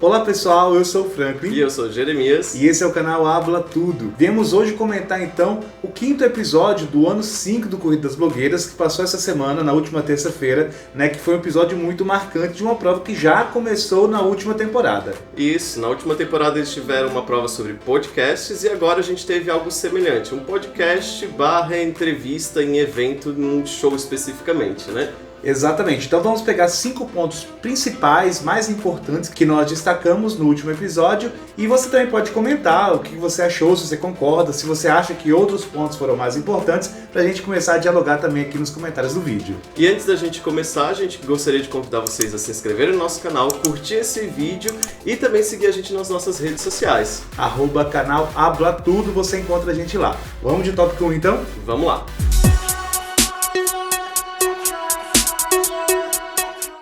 Olá pessoal, eu sou o Franklin. E eu sou o Jeremias. E esse é o canal Habla Tudo. Viemos hoje comentar então o 5º episódio do ano 5 do Corrida das Blogueiras, que passou essa semana, na última terça-feira, né? Que foi um episódio muito marcante de uma prova que já começou na última temporada. Isso, na última temporada eles tiveram uma prova sobre podcasts e agora a gente teve algo semelhante. Um podcast / entrevista em evento, num show especificamente, né? Exatamente, então vamos pegar 5 pontos principais, mais importantes que nós destacamos no último episódio e você também pode comentar o que você achou, se você concorda, se você acha que outros pontos foram mais importantes, pra gente começar a dialogar também aqui nos comentários do vídeo. E antes da gente começar, a gente gostaria de convidar vocês a se inscreverem no nosso canal, curtir esse vídeo e também seguir a gente nas nossas redes sociais. @canal Habla Tudo, você encontra a gente lá. Vamos de tópico 1 então? Vamos lá!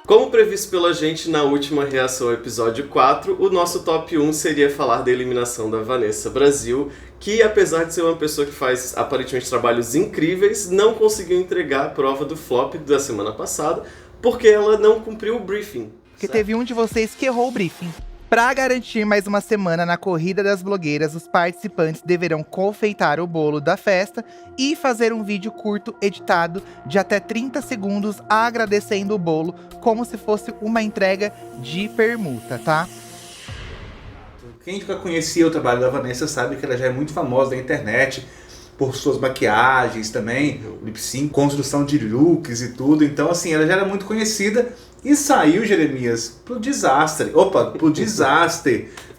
Como previsto pela gente na última reação ao episódio 4, o nosso top 1 seria falar da eliminação da Vanessa Brasil, que apesar de ser uma pessoa que faz aparentemente trabalhos incríveis, não conseguiu entregar a prova do flop da semana passada, porque ela não cumpriu o briefing. Porque teve um de vocês que errou o briefing. Para garantir mais uma semana na Corrida das Blogueiras, os participantes deverão confeitar o bolo da festa e fazer um vídeo curto editado de até 30 segundos agradecendo o bolo, como se fosse uma entrega de permuta, tá? Quem já conhecia o trabalho da Vanessa sabe que ela já é muito famosa na internet por suas maquiagens também, lip sync, construção de looks e tudo. Então, assim, ela já era muito conhecida e saiu, Jeremias, pro desastre,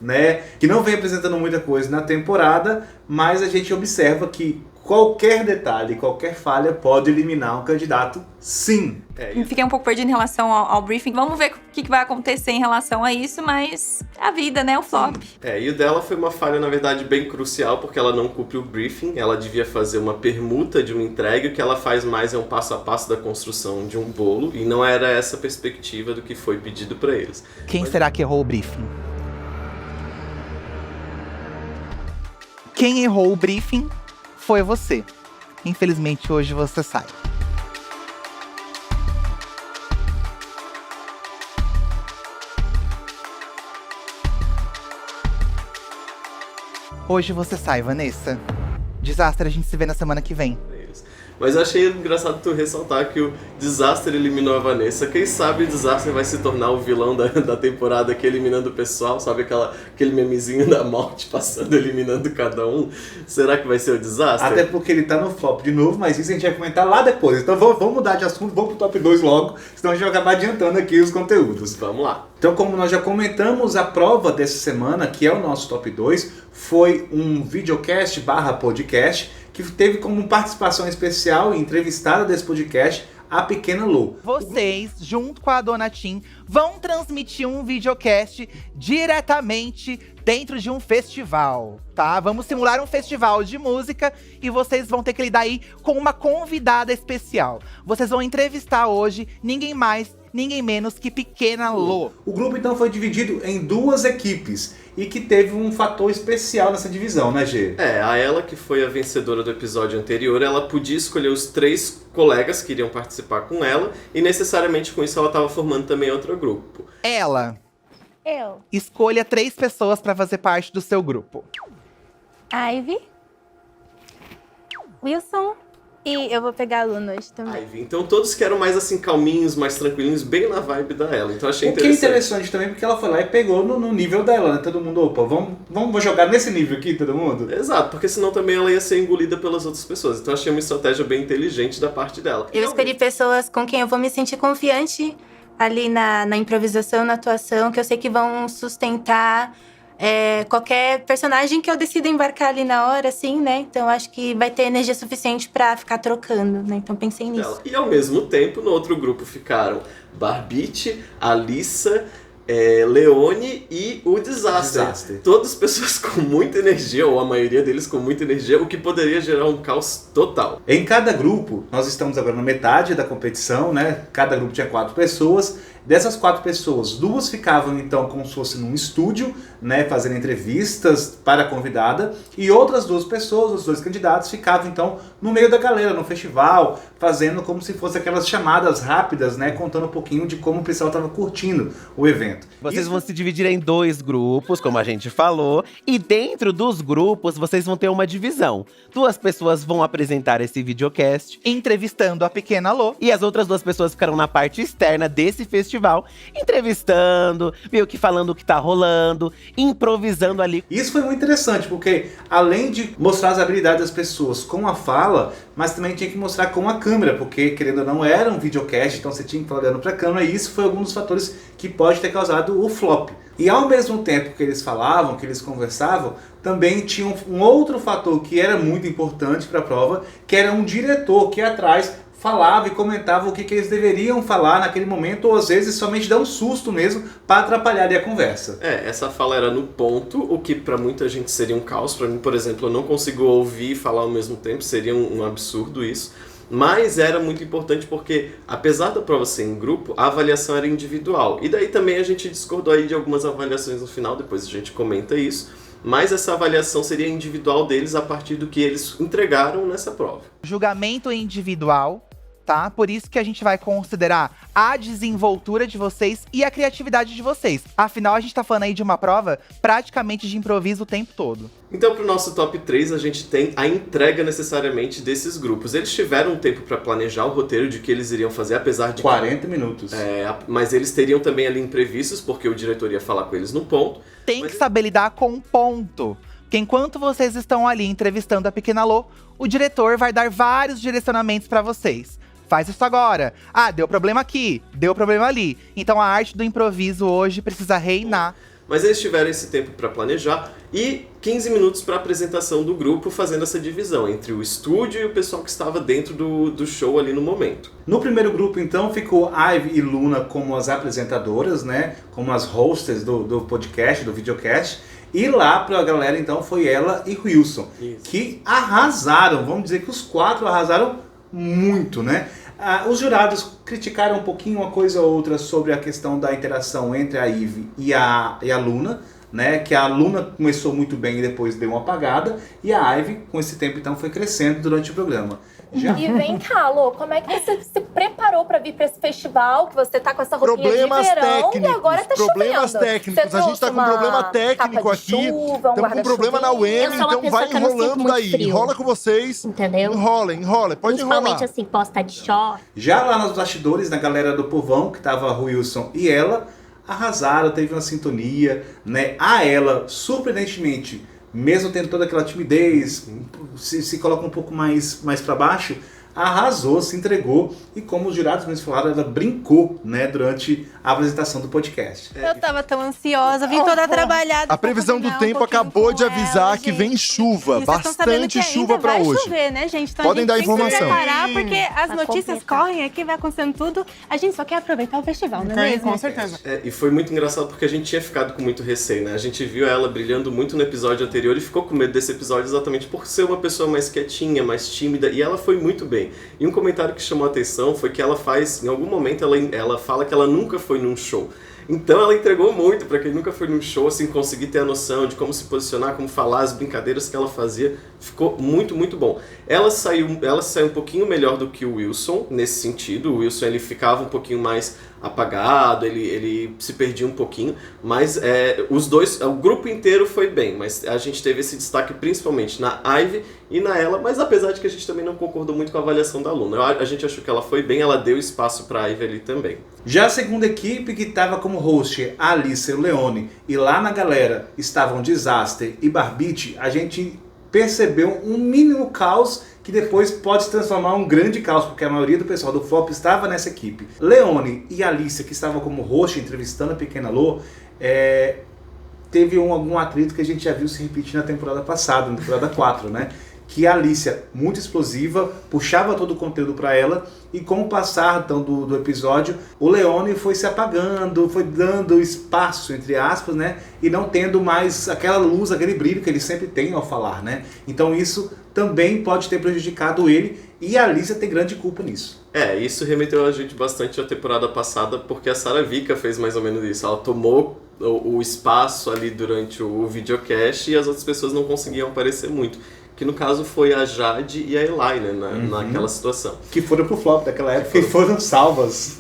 né? Que não vem apresentando muita coisa na temporada, mas a gente observa que qualquer detalhe, qualquer falha pode eliminar um candidato, sim. Fiquei um pouco perdida em relação ao briefing. Vamos ver o que vai acontecer em relação a isso, mas a vida, né? O flop. E o dela foi uma falha, na verdade, bem crucial, porque ela não cumpriu o briefing. Ela devia fazer uma permuta de uma entrega. O que ela faz mais é um passo a passo da construção de um bolo. E não era essa a perspectiva do que foi pedido para eles. Quem será que errou o briefing? Quem errou o briefing foi você. Infelizmente, hoje você sai. Hoje você sai, Vanessa. Desastre, a gente se vê na semana que vem. Mas eu achei engraçado tu ressaltar que o Desastre eliminou a Vanessa. Quem sabe o Desastre vai se tornar o vilão da temporada aqui, eliminando o pessoal. Sabe aquele memezinho da morte passando, eliminando cada um? Será que vai ser o Desastre? Até porque ele tá no flop de novo, mas isso a gente vai comentar lá depois. Então vamos mudar de assunto, vamos pro top 2 logo, senão a gente vai acabar adiantando aqui os conteúdos. Vamos lá. Então, como nós já comentamos, a prova dessa semana, que é o nosso top 2, foi um videocast / podcast, que teve como participação especial e entrevistada desse podcast a pequena Lô. Vocês, junto com a Dona Tim, vão transmitir um videocast diretamente dentro de um festival, tá? Vamos simular um festival de música e vocês vão ter que lidar aí com uma convidada especial. Vocês vão entrevistar hoje ninguém mais, ninguém menos que Pequena Lô. O grupo então foi dividido em 2 equipes e que teve um fator especial nessa divisão, né, Gê? A ela, que foi a vencedora do episódio anterior, ela podia escolher os 3 colegas que iriam participar com ela e necessariamente com isso ela estava formando também outro grupo. Eu. Escolha 3 pessoas para fazer parte do seu grupo. Ivy. Wilson. E eu vou pegar a Luna hoje também. Ivy. Então todos que eram mais assim calminhos, mais tranquilinhos, bem na vibe da ela. Então achei interessante. O que é interessante também, porque ela foi lá e pegou no nível dela, né? Todo mundo, vamos jogar nesse nível aqui, todo mundo? Exato, porque senão também ela ia ser engolida pelas outras pessoas. Então achei uma estratégia bem inteligente da parte dela. Eu escolhi pessoas com quem eu vou me sentir confiante ali na improvisação, na atuação, que eu sei que vão sustentar qualquer personagem que eu decida embarcar ali na hora, assim, né? Então acho que vai ter energia suficiente pra ficar trocando, né? Então pensei nisso. E ao mesmo tempo, no outro grupo ficaram Barbite, Alissa, Leone e o Desastre. Todas pessoas com muita energia, ou a maioria deles com muita energia, o que poderia gerar um caos total. Em cada grupo, nós estamos agora na metade da competição, né? Cada grupo tinha 4 pessoas. Dessas 4 pessoas, 2 ficavam então como se fosse num estúdio, né, fazendo entrevistas para a convidada, e outras 2 pessoas, os 2 candidatos, ficavam então no meio da galera, no festival, fazendo como se fosse aquelas chamadas rápidas, né, contando um pouquinho de como o pessoal estava curtindo o evento. Vocês vão se dividir em 2 grupos, como a gente falou, e dentro dos grupos vocês vão ter uma divisão. 2 pessoas vão apresentar esse videocast, Entrevistando a pequena Lô. e as outras 2 pessoas ficarão na parte externa desse festival, entrevistando, meio que falando o que tá rolando, improvisando ali. Isso foi muito interessante, porque além de mostrar as habilidades das pessoas com a fala, mas também tinha que mostrar com a câmera, porque querendo ou não era um videocast, então você tinha que estar olhando para a câmera, e isso foi algum dos fatores que pode ter causado o flop. E ao mesmo tempo que eles falavam, que eles conversavam, também tinha um outro fator que era muito importante para a prova, que era um diretor que atrás falava e comentava o que eles deveriam falar naquele momento, ou às vezes somente dar um susto mesmo para atrapalhar ali a conversa. Essa fala era no ponto, o que pra muita gente seria um caos. Pra mim, por exemplo, eu não consigo ouvir e falar ao mesmo tempo, seria um absurdo isso. Mas era muito importante porque, apesar da prova ser em grupo, a avaliação era individual. E daí também a gente discordou aí de algumas avaliações no final, depois a gente comenta isso. Mas essa avaliação seria individual deles a partir do que eles entregaram nessa prova. Julgamento individual, tá? Por isso que a gente vai considerar a desenvoltura de vocês e a criatividade de vocês. Afinal, a gente tá falando aí de uma prova praticamente de improviso o tempo todo. Então, pro nosso top 3, a gente tem a entrega necessariamente desses grupos. Eles tiveram um tempo para planejar o roteiro de que eles iriam fazer, apesar de 40 minutos. Mas eles teriam também ali imprevistos, porque o diretor ia falar com eles no ponto. Tem que saber lidar com um ponto. Porque enquanto vocês estão ali entrevistando a pequena Lô, o diretor vai dar vários direcionamentos para vocês. Faz isso agora. Ah, deu problema aqui, deu problema ali. Então a arte do improviso hoje precisa reinar. Mas eles tiveram esse tempo para planejar e 15 minutos para apresentação do grupo, fazendo essa divisão entre o estúdio e o pessoal que estava dentro do show ali no momento. No primeiro grupo, então, ficou Ivy e Luna como as apresentadoras, né? Como as hosts do podcast, do videocast. E lá pra galera, então, foi ela e Wilson. Isso. Que arrasaram. Vamos dizer que os 4 arrasaram muito, né? Os jurados criticaram um pouquinho uma coisa ou outra sobre a questão da interação entre a Ivy e a Luna, né? Que a Luna começou muito bem e depois deu uma apagada, e a Ivy, com esse tempo, então, foi crescendo durante o programa. E vem cá, Lô, como é que você se preparou pra vir pra esse festival, que você tá com essa roupinha de verão e agora tá problemas chovendo? técnicos. A gente tá com um problema técnico aqui. Estamos com um problema na UEM, então vai enrolando daí. Enrola com vocês. Entendeu? Enrola. Pode enrolar. Principalmente assim, posta de short. Já lá nos bastidores, na galera do povão, que tava a Wilson e ela, arrasaram, teve uma sintonia, né? A ela, surpreendentemente, mesmo tendo toda aquela timidez, se coloca um pouco mais para baixo, arrasou, se entregou, e como os jurados mesmo falaram, ela brincou, né, durante a apresentação do podcast. Eu tava tão ansiosa, vim toda trabalhada. A previsão do tempo acabou de avisar que vem chuva, bastante chuva pra hoje. Vai chover, né, gente? Então Podem a gente dar tem que se informação. preparar, porque as Vai notícias complicar. correm aqui, vai acontecendo tudo. A gente só quer aproveitar o festival, não é mesmo? Com certeza. E foi muito engraçado porque a gente tinha ficado com muito receio, né? A gente viu ela brilhando muito no episódio anterior e ficou com medo desse episódio exatamente por ser uma pessoa mais quietinha, mais tímida, e ela foi muito bem. E um comentário que chamou a atenção foi que ela faz, em algum momento ela fala que ela nunca foi num show. Então ela entregou muito pra quem nunca foi num show, assim, conseguir ter a noção de como se posicionar, como falar, as brincadeiras que ela fazia. Ficou muito, muito bom. Ela saiu um pouquinho melhor do que o Wilson, nesse sentido. O Wilson, ele ficava um pouquinho mais apagado, ele se perdia um pouquinho, mas os dois, o grupo inteiro foi bem, mas a gente teve esse destaque principalmente na Ivy e na ela, mas apesar de que a gente também não concordou muito com a avaliação da Luna. A gente achou que ela foi bem, ela deu espaço pra Ivy ali também. Já a segunda equipe, que estava como host a Alice e o Leone, e lá na galera estavam Disaster e Barbite, a gente percebeu um mínimo caos que depois pode se transformar em um grande caos, porque a maioria do pessoal do FLOP estava nessa equipe. Leone e Alice, que estavam como host entrevistando a pequena Lô, teve algum atrito que a gente já viu se repetir na temporada passada, na temporada 4, né? Que a Alicia, muito explosiva, puxava todo o conteúdo para ela, e com o passar então, do episódio, o Leone foi se apagando, foi dando espaço, entre aspas, né? E não tendo mais aquela luz, aquele brilho que ele sempre tem ao falar, né? Então isso também pode ter prejudicado ele, e a Alícia tem grande culpa nisso. Isso remeteu a gente bastante à temporada passada, porque a Sarah Vika fez mais ou menos isso. Ela tomou o espaço ali durante o videocast e as outras pessoas não conseguiam aparecer muito. Que no caso foi a Jade e a Eli, né, naquela situação. Que foram pro flop daquela época e foram salvas.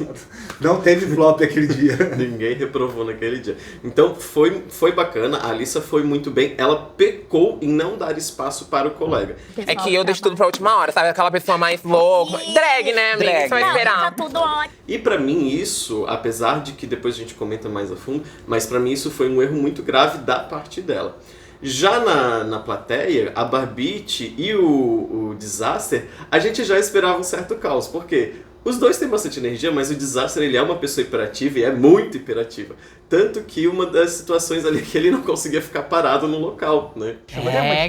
Não teve flop aquele dia. Ninguém reprovou naquele dia. Então foi bacana, a Alissa foi muito bem. Ela pecou em não dar espaço para o colega. É que eu deixo tudo pra última hora, sabe? Aquela pessoa mais louca. Drag, né, amiga? Drag. Só esperar. Tá tudo ótimo. E pra mim isso, apesar de que depois a gente comenta mais a fundo, mas pra mim isso foi um erro muito grave da parte dela. Já na plateia, a Barbite e o Disaster, a gente já esperava um certo caos. Por quê? Os dois têm bastante energia, mas o Disaster ele é uma pessoa hiperativa e é muito hiperativa. Tanto que uma das situações ali que ele não conseguia ficar parado no local, né?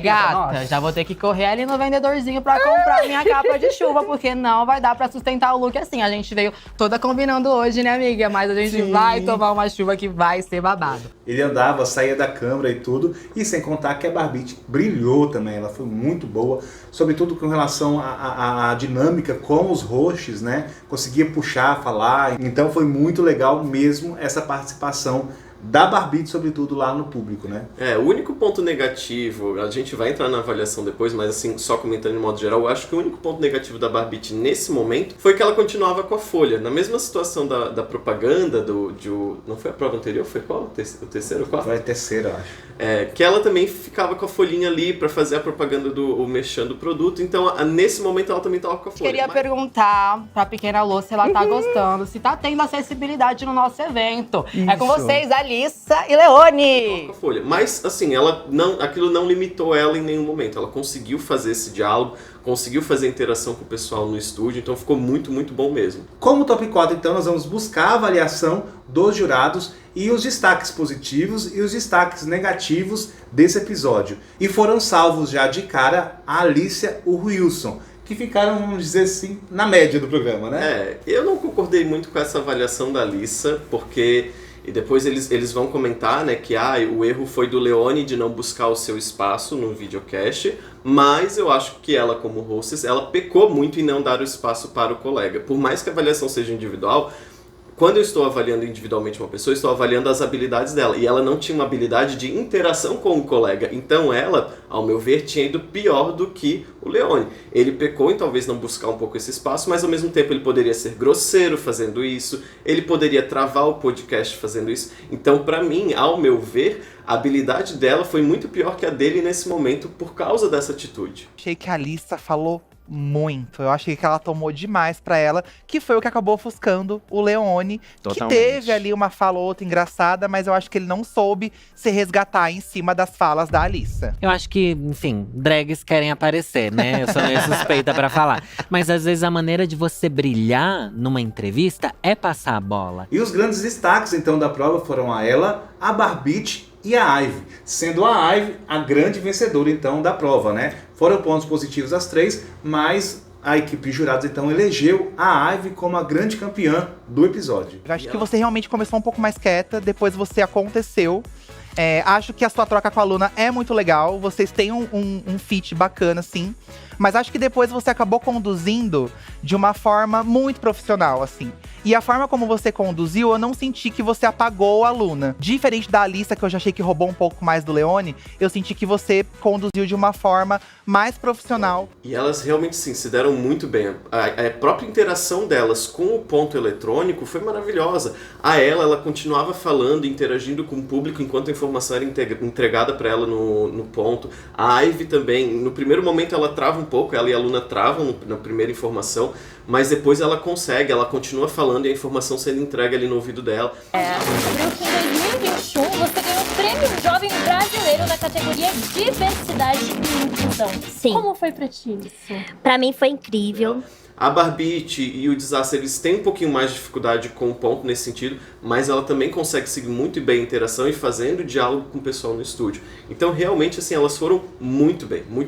Gata, já vou ter que correr ali no vendedorzinho pra comprar minha capa de chuva, porque não vai dar pra sustentar o look assim. A gente veio toda combinando hoje, né, amiga? Mas a gente vai tomar uma chuva que vai ser babado. Ele andava, saía da câmera e tudo, e sem contar que a Barbite brilhou também, ela foi muito boa, sobretudo com relação à dinâmica com os hosts, né? Conseguia puxar, falar, então foi muito legal mesmo essa participação da Barbite, sobretudo lá no público, né? O único ponto negativo, a gente vai entrar na avaliação depois, mas assim, só comentando de modo geral, eu acho que o único ponto negativo da Barbite nesse momento foi que ela continuava com a folha. Na mesma situação da propaganda, não foi a prova anterior? Foi qual? O terceiro ou qual? Foi a terceira, eu acho. Que ela também ficava com a folhinha ali pra fazer a propaganda do merchan do produto, então nesse momento ela também tava com a folha. Queria perguntar pra pequena Lô se ela tá gostando, se tá tendo acessibilidade no nosso evento. É com vocês, Alissa e Leone! Folha. Mas, assim, aquilo não limitou ela em nenhum momento. Ela conseguiu fazer esse diálogo, conseguiu fazer interação com o pessoal no estúdio, então ficou muito, muito bom mesmo. Como top 4, então, nós vamos buscar a avaliação dos jurados e os destaques positivos e os destaques negativos desse episódio. E foram salvos já de cara a Alícia e o Wilson, que ficaram, vamos dizer assim, na média do programa, né? Eu não concordei muito com essa avaliação da Alissa, porque... E depois eles vão comentar, né, que o erro foi do Leone de não buscar o seu espaço no videocast, mas eu acho que ela, como hostess, ela pecou muito em não dar o espaço para o colega. Por mais que a avaliação seja individual, quando eu estou avaliando individualmente uma pessoa, eu estou avaliando as habilidades dela. E ela não tinha uma habilidade de interação com o colega. Então ela, ao meu ver, tinha ido pior do que o Leone. Ele pecou em talvez não buscar um pouco esse espaço, mas ao mesmo tempo ele poderia ser grosseiro fazendo isso. Ele poderia travar o podcast fazendo isso. Então, pra mim, ao meu ver, a habilidade dela foi muito pior que a dele nesse momento por causa dessa atitude. Achei que a Alissa falou muito. Eu achei que ela tomou demais pra ela, que foi o que acabou ofuscando o Leone, Totalmente. que teve ali uma fala ou outra engraçada, mas eu acho que ele não soube se resgatar em cima das falas da Alissa. Eu acho que, enfim, drags querem aparecer, né? Eu sou meio suspeita pra falar. Mas às vezes a maneira de você brilhar numa entrevista é passar a bola. E os grandes destaques, então, da prova foram a ela, a Barbite e a Ivy, sendo a Ivy a grande vencedora, então, da prova, né? Foram pontos positivos as três, mas a equipe de jurados, então, elegeu a Ivy como a grande campeã do episódio. Eu acho que você realmente começou um pouco mais quieta, depois você aconteceu. Acho que a sua troca com a Luna é muito legal, vocês têm um feat bacana, sim. Mas acho que depois você acabou conduzindo de uma forma muito profissional, assim. E a forma como você conduziu, eu não senti que você apagou a Luna. Diferente da Alissa, que eu já achei que roubou um pouco mais do Leone, eu senti que você conduziu de uma forma mais profissional. E elas realmente, sim, se deram muito bem. A própria interação delas com o ponto eletrônico foi maravilhosa. Ela continuava falando, interagindo com o público enquanto a informação era entregada para ela no ponto. A Ivy também, no primeiro momento ela trava um pouco, ela e a Luna travam na primeira informação, mas depois ela continua falando e a informação sendo entregue ali no ouvido dela. Descobriu que em 2021 você ganhou o Prêmio Jovem Brasileiro na categoria Diversidade e Inclusão. Sim. Como foi pra ti isso? Pra mim foi incrível. A Barbite e o Disaster, eles têm um pouquinho mais de dificuldade com o ponto nesse sentido, mas ela também consegue seguir muito bem a interação e fazendo diálogo com o pessoal no estúdio. Então, realmente, assim, elas foram muito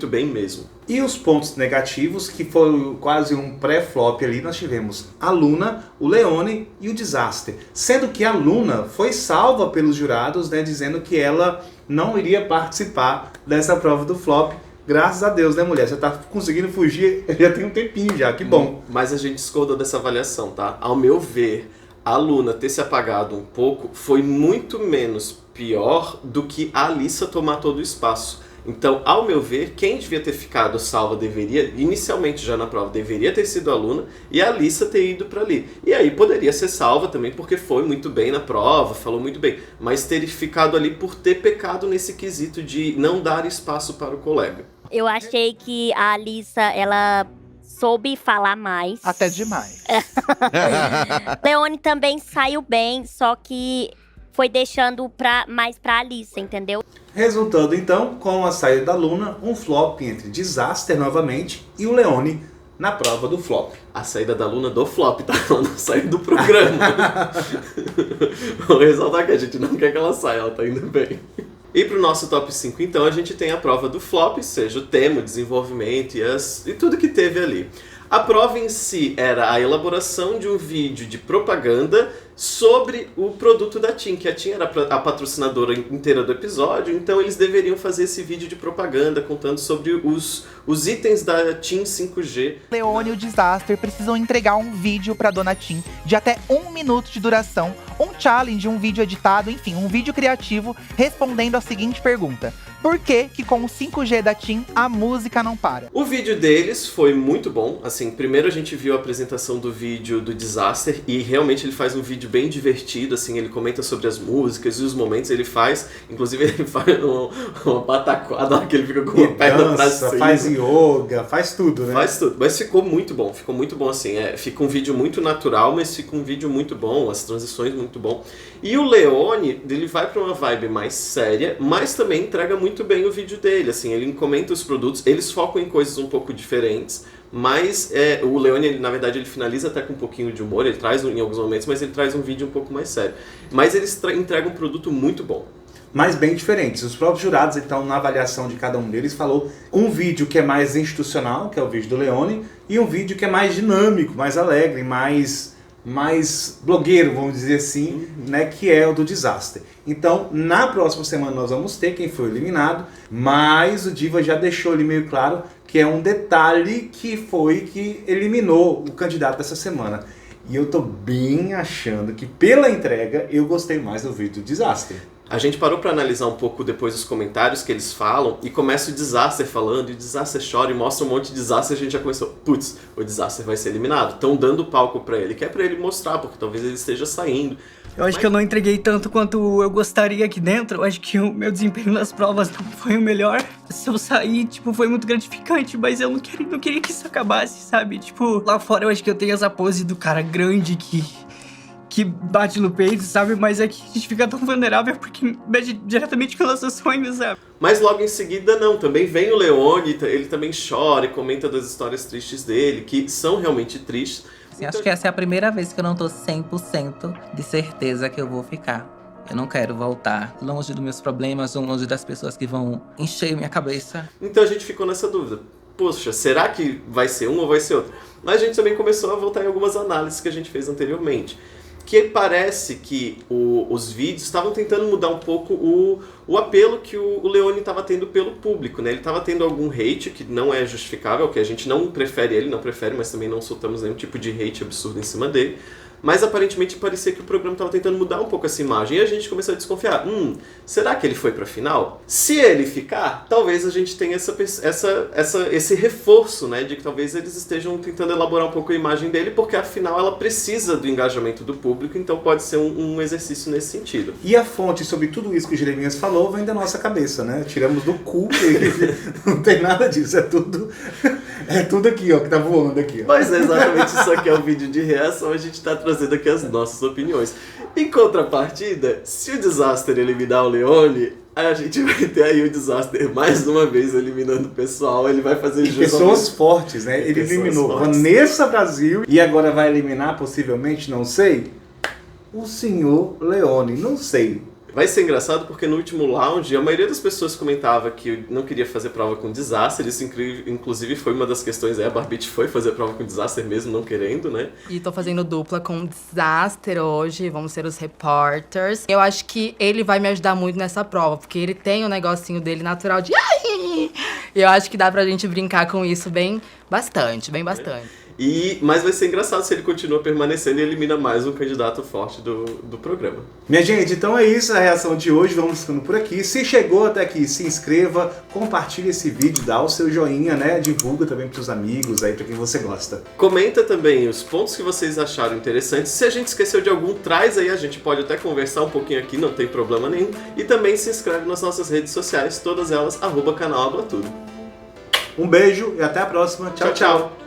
bem mesmo. E os pontos negativos, que foi quase um pré-flop ali, nós tivemos a Luna, o Leone e o Disaster. Sendo que a Luna foi salva pelos jurados, né, dizendo que ela não iria participar dessa prova do flop, Graças a Deus, né, mulher? Você tá conseguindo fugir já tem um tempinho já, que bom. Mas a gente discordou dessa avaliação, tá? Ao meu ver, a Luna ter se apagado um pouco foi muito menos pior do que a Alissa tomar todo o espaço. Então, ao meu ver, quem devia ter ficado salva deveria, inicialmente já na prova, deveria ter sido a Luna e a Alissa ter ido pra ali. E aí poderia ser salva também porque foi muito bem na prova, falou muito bem. Mas ter ficado ali por ter pecado nesse quesito de não dar espaço para o colega. Eu achei que a Alissa, ela soube falar mais. Até demais. Leone também saiu bem, só que foi deixando mais pra Alissa, entendeu? Resultando, então, com a saída da Luna, um flop entre Disaster novamente e o Leone na prova do flop. A saída da Luna do flop, tá? Ela não saiu do programa. Vou ressaltar que a gente não quer que ela saia, ela tá indo bem. E pro nosso top 5, então, a gente tem a prova do flop, seja o tema, o desenvolvimento e tudo que teve ali. A prova em si era a elaboração de um vídeo de propaganda sobre o produto da TIM, que a TIM era a patrocinadora inteira do episódio, então eles deveriam fazer esse vídeo de propaganda contando sobre os itens da TIM 5G. Leone e o Disaster precisam entregar um vídeo pra Dona TIM de até 1 minuto de duração, um challenge, um vídeo editado, enfim, um vídeo criativo respondendo a seguinte pergunta: por que com o 5G da TIM a música não para? O vídeo deles foi muito bom, assim, primeiro a gente viu a apresentação do vídeo do Disaster e realmente ele faz um vídeo bem divertido, assim, ele comenta sobre as músicas e os momentos, inclusive ele faz uma pataquada que ele fica com uma perna pra cima. Faz yoga, faz tudo, né? Faz tudo, mas ficou muito bom assim, fica um vídeo muito natural, mas fica um vídeo muito bom, as transições muito bom. E o Leone, ele vai pra uma vibe mais séria, mas também entrega muito bem o vídeo dele, assim, ele comenta os produtos, eles focam em coisas um pouco diferentes, mas o Leone, na verdade, ele finaliza até com um pouquinho de humor, ele traz em alguns momentos, mas ele traz um vídeo um pouco mais sério. Mas eles entregam um produto muito bom. Mas bem diferentes. Os próprios jurados, então, na avaliação de cada um deles, falou um vídeo que é mais institucional, que é o vídeo do Leone, e um vídeo que é mais dinâmico, mais alegre, mais blogueiro, vamos dizer assim, né, que é o do Disaster. Então, na próxima semana nós vamos ter quem foi eliminado, mas o Diva já deixou ali meio claro que é um detalhe que eliminou o candidato dessa semana. E eu tô bem achando que, pela entrega, eu gostei mais do vídeo do Disaster. A gente parou pra analisar um pouco depois os comentários que eles falam e começa o Disaster falando, e o Disaster chora e mostra um monte de Disaster, a gente já começou, putz, o Disaster vai ser eliminado. Estão dando palco pra ele, que é pra ele mostrar, porque talvez ele esteja saindo. Eu acho que eu não entreguei tanto quanto eu gostaria aqui dentro. Eu acho que o meu desempenho nas provas não foi o melhor. Se eu sair, foi muito gratificante, mas eu não queria que isso acabasse, sabe? Lá fora eu acho que eu tenho essa pose do cara grande que bate no peito, sabe? Mas é que a gente fica tão vulnerável porque mexe diretamente com nossos sonhos, sabe? Mas logo em seguida, não. Também vem o Leone, ele também chora e comenta das histórias tristes dele, que são realmente tristes. Então, acho que essa é a primeira vez que eu não tô 100% de certeza que eu vou ficar. Eu não quero voltar longe dos meus problemas, longe das pessoas que vão encher minha cabeça. Então a gente ficou nessa dúvida. Poxa, será que vai ser um ou vai ser outro? Mas a gente também começou a voltar em algumas análises que a gente fez anteriormente. Que parece que os vídeos estavam tentando mudar um pouco o apelo que o Leone estava tendo pelo público, né? Ele estava tendo algum hate que não é justificável, que a gente não prefere, mas também não soltamos nenhum tipo de hate absurdo em cima dele. Mas aparentemente parecia que o programa estava tentando mudar um pouco essa imagem. E a gente começou a desconfiar. Será que ele foi pra final? Se ele ficar, talvez a gente tenha esse reforço, né? De que talvez eles estejam tentando elaborar um pouco a imagem dele, porque afinal ela precisa do engajamento do público, então pode ser um exercício nesse sentido. E a fonte sobre tudo isso que o Jeremias falou vem da nossa cabeça, né? Tiramos do cu, não tem nada disso, é tudo aqui, ó, que tá voando aqui, ó. Mas é exatamente isso aqui, é um vídeo de reação, a gente tá trazendo aqui as nossas opiniões. Em contrapartida, se o Disaster eliminar o Leone, a gente vai ter aí o Disaster mais uma vez eliminando o pessoal, ele vai fazer jus pessoas fortes, né? Ele eliminou Vanessa Brasil e agora vai eliminar, possivelmente, não sei, o senhor Leone, não sei. Vai ser engraçado porque no último round a maioria das pessoas comentava que não queria fazer prova com Disaster. Isso inclusive foi uma das questões, a Barbite foi fazer prova com Disaster mesmo não querendo, né? E tô fazendo dupla com Disaster hoje, vamos ser os reporters. Eu acho que ele vai me ajudar muito nessa prova, porque ele tem o negocinho dele natural de E eu acho que dá pra gente brincar com isso bem bastante. Mas vai ser engraçado se ele continua permanecendo e elimina mais um candidato forte do programa. Minha gente, então é isso a reação de hoje. Vamos ficando por aqui. Se chegou até aqui, se inscreva, compartilhe esse vídeo, dá o seu joinha, né? Divulga também pros amigos aí, pra quem você gosta. Comenta também os pontos que vocês acharam interessantes. Se a gente esqueceu de algum, traz aí, a gente pode até conversar um pouquinho aqui, não tem problema nenhum. E também se inscreve nas nossas redes sociais, todas elas, @canal Habla Tudo. Um beijo e até a próxima. Tchau, tchau.